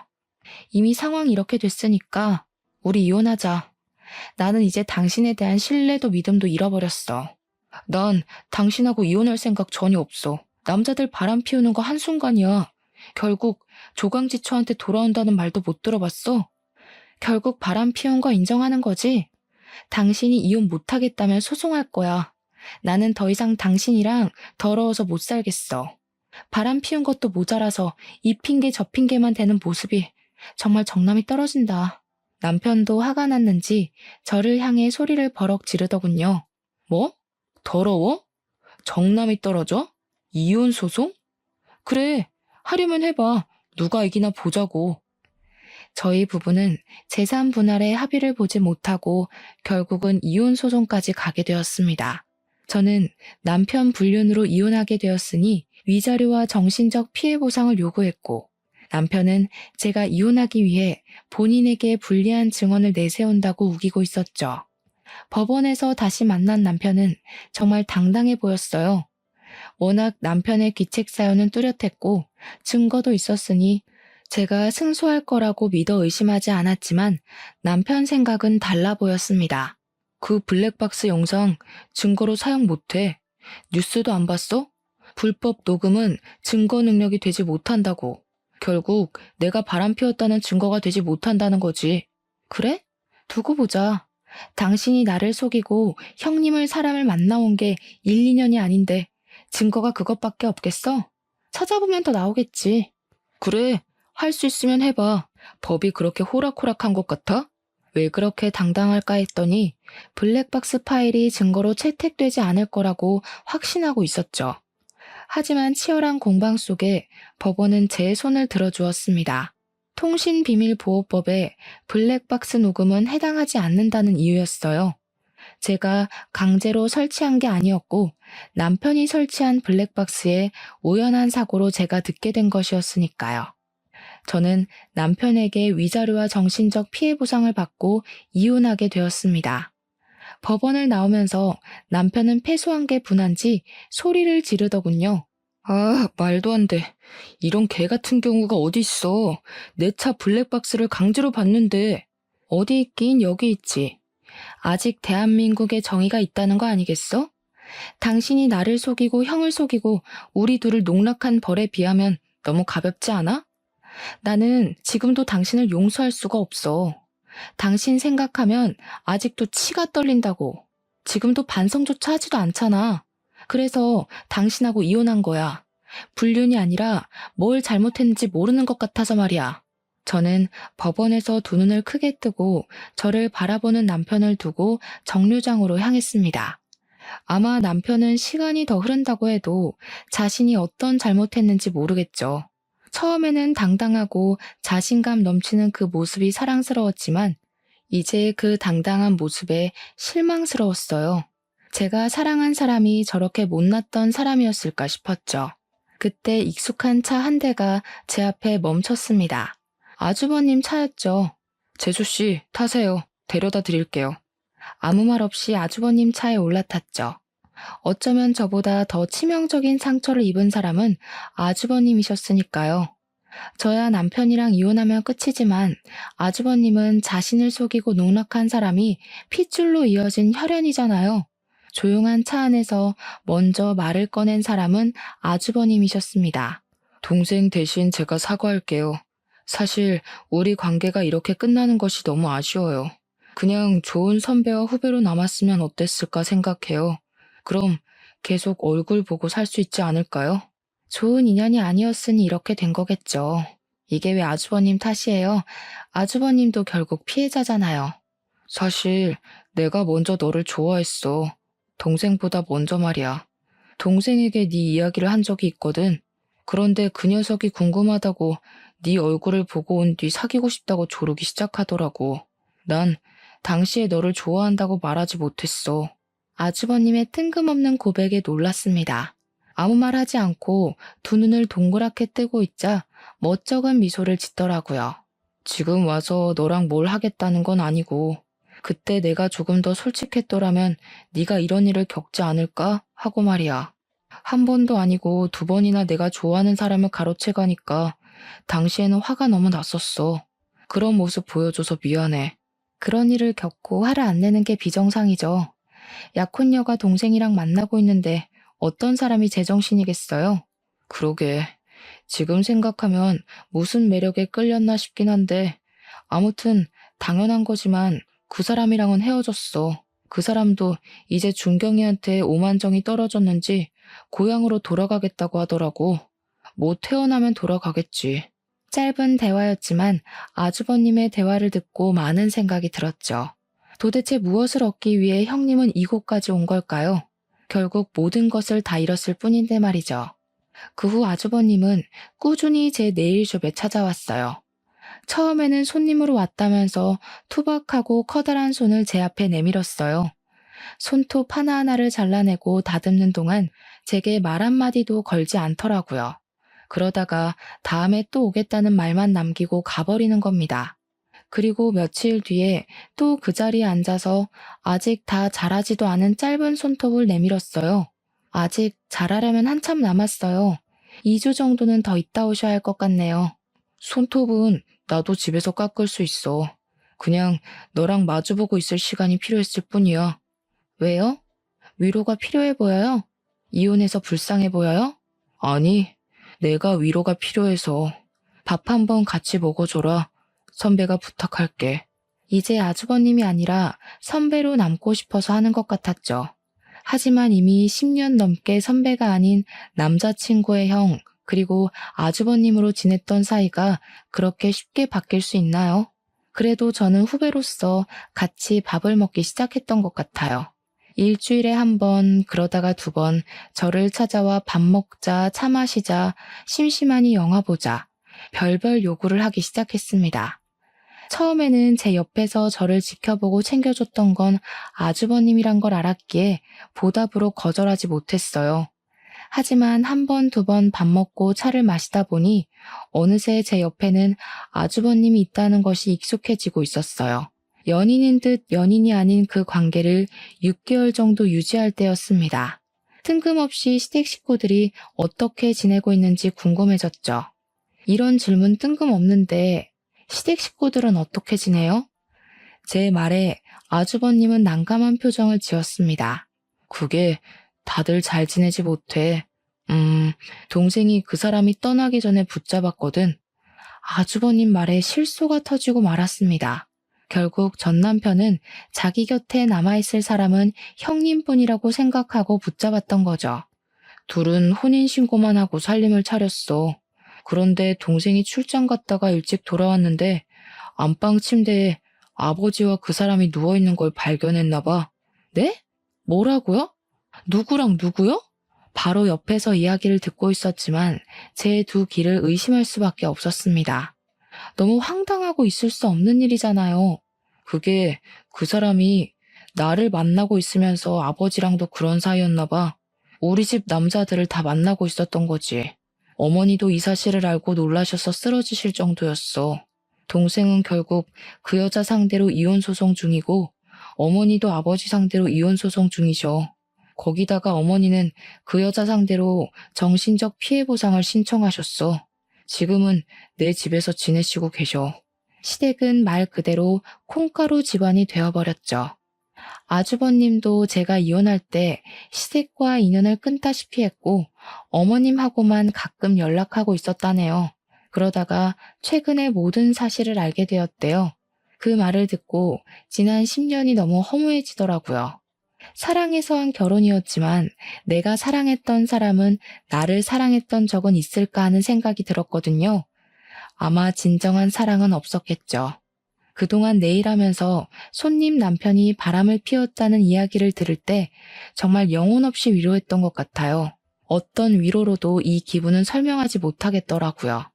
이미 상황이 이렇게 됐으니까 우리 이혼하자. 나는 이제 당신에 대한 신뢰도 믿음도 잃어버렸어. 난 당신하고 이혼할 생각 전혀 없어. 남자들 바람 피우는 거 한순간이야. 결국 조강지처한테 돌아온다는 말도 못 들어봤어. 결국 바람 피운 거 인정하는 거지? 당신이 이혼 못하겠다면 소송할 거야. 나는 더 이상 당신이랑 더러워서 못 살겠어. 바람 피운 것도 모자라서 이 핑계 저 핑계만 대는 모습이 정말 정남이 떨어진다. 남편도 화가 났는지 저를 향해 소리를 버럭 지르더군요. 뭐? 더러워? 정남이 떨어져? 이혼 소송? 그래, 하려면 해봐. 누가 이기나 보자고. 저희 부부는 재산 분할에 합의를 보지 못하고 결국은 이혼 소송까지 가게 되었습니다. 저는 남편 불륜으로 이혼하게 되었으니 위자료와 정신적 피해 보상을 요구했고 남편은 제가 이혼하기 위해 본인에게 불리한 증언을 내세운다고 우기고 있었죠. 법원에서 다시 만난 남편은 정말 당당해 보였어요. 워낙 남편의 귀책 사연은 뚜렷했고 증거도 있었으니 제가 승소할 거라고 믿어 의심하지 않았지만 남편 생각은 달라 보였습니다. 그 블랙박스 영상 증거로 사용 못해. 뉴스도 안 봤어? 불법 녹음은 증거 능력이 되지 못한다고. 결국 내가 바람 피웠다는 증거가 되지 못한다는 거지. 그래? 두고 보자. 당신이 나를 속이고 형님을 사람을 만나온 게 1, 2년이 아닌데 증거가 그것밖에 없겠어? 찾아보면 더 나오겠지. 그래, 할 수 있으면 해봐. 법이 그렇게 호락호락한 것 같아? 왜 그렇게 당당할까 했더니 블랙박스 파일이 증거로 채택되지 않을 거라고 확신하고 있었죠. 하지만 치열한 공방 속에 법원은 제 손을 들어주었습니다. 통신비밀보호법에 블랙박스 녹음은 해당하지 않는다는 이유였어요. 제가 강제로 설치한 게 아니었고 남편이 설치한 블랙박스에 우연한 사고로 제가 듣게 된 것이었으니까요. 저는 남편에게 위자료와 정신적 피해 보상을 받고 이혼하게 되었습니다. 법원을 나오면서 남편은 패소한 게 분한지 소리를 지르더군요. 아, 말도 안 돼. 이런 개 같은 경우가 어디 있어. 내 차 블랙박스를 강제로 받는데. 어디 있긴 여기 있지. 아직 대한민국에 정의가 있다는 거 아니겠어? 당신이 나를 속이고 형을 속이고 우리 둘을 농락한 벌에 비하면 너무 가볍지 않아? 나는 지금도 당신을 용서할 수가 없어. 당신 생각하면 아직도 치가 떨린다고. 지금도 반성조차 하지도 않잖아. 그래서 당신하고 이혼한 거야. 불륜이 아니라 뭘 잘못했는지 모르는 것 같아서 말이야. 저는 법원에서 두 눈을 크게 뜨고 저를 바라보는 남편을 두고 정류장으로 향했습니다. 아마 남편은 시간이 더 흐른다고 해도 자신이 어떤 잘못했는지 모르겠죠. 처음에는 당당하고 자신감 넘치는 그 모습이 사랑스러웠지만 이제 그 당당한 모습에 실망스러웠어요. 제가 사랑한 사람이 저렇게 못났던 사람이었을까 싶었죠. 그때 익숙한 차 한 대가 제 앞에 멈췄습니다. 아주버님 차였죠. 재수씨, 타세요. 데려다 드릴게요. 아무 말 없이 아주버님 차에 올라탔죠. 어쩌면 저보다 더 치명적인 상처를 입은 사람은 아주버님이셨으니까요. 저야 남편이랑 이혼하면 끝이지만 아주버님은 자신을 속이고 농락한 사람이 핏줄로 이어진 혈연이잖아요. 조용한 차 안에서 먼저 말을 꺼낸 사람은 아주버님이셨습니다. 동생 대신 제가 사과할게요. 사실 우리 관계가 이렇게 끝나는 것이 너무 아쉬워요. 그냥 좋은 선배와 후배로 남았으면 어땠을까 생각해요. 그럼 계속 얼굴 보고 살 수 있지 않을까요? 좋은 인연이 아니었으니 이렇게 된 거겠죠. 이게 왜 아주버님 탓이에요? 아주버님도 결국 피해자잖아요. 사실 내가 먼저 너를 좋아했어. 동생보다 먼저 말이야. 동생에게 네 이야기를 한 적이 있거든. 그런데 그 녀석이 궁금하다고 네 얼굴을 보고 온 뒤 사귀고 싶다고 조르기 시작하더라고. 난 당시에 너를 좋아한다고 말하지 못했어. 아주버님의 뜬금없는 고백에 놀랐습니다. 아무 말 하지 않고 두 눈을 동그랗게 뜨고 있자 멋쩍은 미소를 짓더라고요. 지금 와서 너랑 뭘 하겠다는 건 아니고 그때 내가 조금 더 솔직했더라면 네가 이런 일을 겪지 않을까 하고 말이야. 한 번도 아니고 두 번이나 내가 좋아하는 사람을 가로채가니까 당시에는 화가 너무 났었어. 그런 모습 보여줘서 미안해. 그런 일을 겪고 화를 안 내는 게 비정상이죠. 약혼녀가 동생이랑 만나고 있는데 어떤 사람이 제정신이겠어요? 그러게. 지금 생각하면 무슨 매력에 끌렸나 싶긴 한데 아무튼 당연한 거지만 그 사람이랑은 헤어졌어. 그 사람도 이제 준경이한테 오만정이 떨어졌는지 고향으로 돌아가겠다고 하더라고. 뭐 태어나면 돌아가겠지. 짧은 대화였지만 아주버님의 대화를 듣고 많은 생각이 들었죠. 도대체 무엇을 얻기 위해 형님은 이곳까지 온 걸까요? 결국 모든 것을 다 잃었을 뿐인데 말이죠. 그 후 아주버님은 꾸준히 제 네일숍에 찾아왔어요. 처음에는 손님으로 왔다면서 투박하고 커다란 손을 제 앞에 내밀었어요. 손톱 하나하나를 잘라내고 다듬는 동안 제게 말 한마디도 걸지 않더라고요. 그러다가 다음에 또 오겠다는 말만 남기고 가버리는 겁니다. 그리고 며칠 뒤에 또 그 자리에 앉아서 아직 다 자라지도 않은 짧은 손톱을 내밀었어요. 아직 자라려면 한참 남았어요. 2주 정도는 더 있다 오셔야 할 것 같네요. 손톱은 나도 집에서 깎을 수 있어. 그냥 너랑 마주보고 있을 시간이 필요했을 뿐이야. 왜요? 위로가 필요해 보여요? 이혼해서 불쌍해 보여요? 아니, 내가 위로가 필요해서. 밥 한번 같이 먹어줘라. 선배가 부탁할게. 이제 아주버님이 아니라 선배로 남고 싶어서 하는 것 같았죠. 하지만 이미 10년 넘게 선배가 아닌 남자친구의 형, 그리고 아주버님으로 지냈던 사이가 그렇게 쉽게 바뀔 수 있나요? 그래도 저는 후배로서 같이 밥을 먹기 시작했던 것 같아요. 일주일에 한 번, 그러다가 두 번 저를 찾아와 밥 먹자, 차 마시자, 심심하니 영화 보자, 별별 요구를 하기 시작했습니다. 처음에는 제 옆에서 저를 지켜보고 챙겨줬던 건 아주버님이란 걸 알았기에 보답으로 거절하지 못했어요. 하지만 한 번, 두 번 밥 먹고 차를 마시다 보니 어느새 제 옆에는 아주버님이 있다는 것이 익숙해지고 있었어요. 연인인 듯 연인이 아닌 그 관계를 6개월 정도 유지할 때였습니다. 뜬금없이 시댁 식구들이 어떻게 지내고 있는지 궁금해졌죠. 이런 질문 뜬금없는데 시댁 식구들은 어떻게 지내요? 제 말에 아주버님은 난감한 표정을 지었습니다. 그게 다들 잘 지내지 못해. 동생이 그 사람이 떠나기 전에 붙잡았거든. 아주버님 말에 실소가 터지고 말았습니다. 결국 전 남편은 자기 곁에 남아있을 사람은 형님뿐이라고 생각하고 붙잡았던 거죠. 둘은 혼인신고만 하고 살림을 차렸어. 그런데 동생이 출장 갔다가 일찍 돌아왔는데 안방 침대에 아버지와 그 사람이 누워있는 걸 발견했나 봐. 네? 뭐라고요? 누구랑 누구요? 바로 옆에서 이야기를 듣고 있었지만 제 두 귀를 의심할 수밖에 없었습니다. 너무 황당하고 있을 수 없는 일이잖아요. 그게 그 사람이 나를 만나고 있으면서 아버지랑도 그런 사이였나 봐. 우리 집 남자들을 다 만나고 있었던 거지. 어머니도 이 사실을 알고 놀라셔서 쓰러지실 정도였어. 동생은 결국 그 여자 상대로 이혼 소송 중이고 어머니도 아버지 상대로 이혼 소송 중이셔. 거기다가 어머니는 그 여자 상대로 정신적 피해 보상을 신청하셨어. 지금은 내 집에서 지내시고 계셔. 시댁은 말 그대로 콩가루 집안이 되어버렸죠. 아주버님도 제가 이혼할 때 시댁과 인연을 끊다시피 했고 어머님하고만 가끔 연락하고 있었다네요. 그러다가 최근에 모든 사실을 알게 되었대요. 그 말을 듣고 지난 10년이 너무 허무해지더라고요. 사랑해서 한 결혼이었지만 내가 사랑했던 사람은 나를 사랑했던 적은 있을까 하는 생각이 들었거든요. 아마 진정한 사랑은 없었겠죠. 그동안 내일하면서 손님 남편이 바람을 피웠다는 이야기를 들을 때 정말 영혼 없이 위로했던 것 같아요. 어떤 위로로도 이 기분은 설명하지 못하겠더라고요.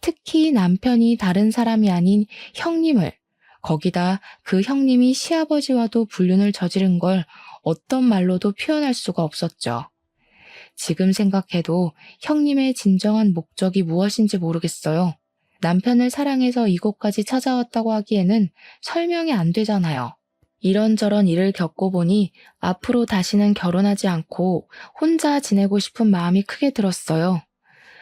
특히 남편이 다른 사람이 아닌 형님을, 거기다 그 형님이 시아버지와도 불륜을 저지른 걸 어떤 말로도 표현할 수가 없었죠. 지금 생각해도 형님의 진정한 목적이 무엇인지 모르겠어요. 남편을 사랑해서 이곳까지 찾아왔다고 하기에는 설명이 안 되잖아요. 이런저런 일을 겪어보니 앞으로 다시는 결혼하지 않고 혼자 지내고 싶은 마음이 크게 들었어요.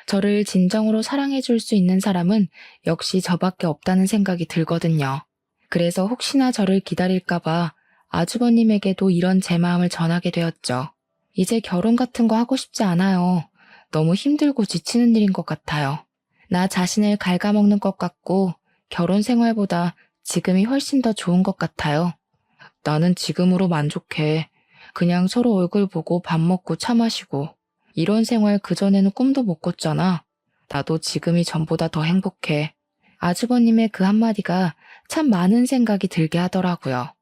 저를 진정으로 사랑해줄 수 있는 사람은 역시 저밖에 없다는 생각이 들거든요. 그래서 혹시나 저를 기다릴까봐 아주버님에게도 이런 제 마음을 전하게 되었죠. 이제 결혼 같은 거 하고 싶지 않아요. 너무 힘들고 지치는 일인 것 같아요. 나 자신을 갉아먹는 것 같고 결혼 생활보다 지금이 훨씬 더 좋은 것 같아요. 나는 지금으로 만족해. 그냥 서로 얼굴 보고 밥 먹고 차 마시고. 이런 생활 그전에는 꿈도 못 꿨잖아. 나도 지금이 전보다 더 행복해. 아주버님의 그 한마디가 참 많은 생각이 들게 하더라고요.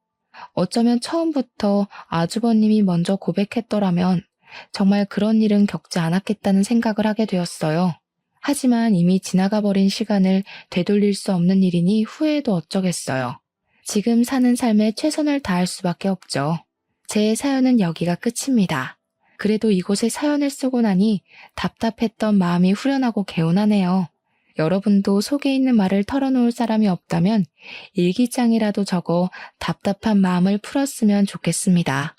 어쩌면 처음부터 아주버님이 먼저 고백했더라면 정말 그런 일은 겪지 않았겠다는 생각을 하게 되었어요. 하지만 이미 지나가 버린 시간을 되돌릴 수 없는 일이니 후회해도 어쩌겠어요. 지금 사는 삶에 최선을 다할 수밖에 없죠. 제 사연은 여기가 끝입니다. 그래도 이곳에 사연을 쓰고 나니 답답했던 마음이 후련하고 개운하네요. 여러분도 속에 있는 말을 털어놓을 사람이 없다면 일기장이라도 적어 답답한 마음을 풀었으면 좋겠습니다.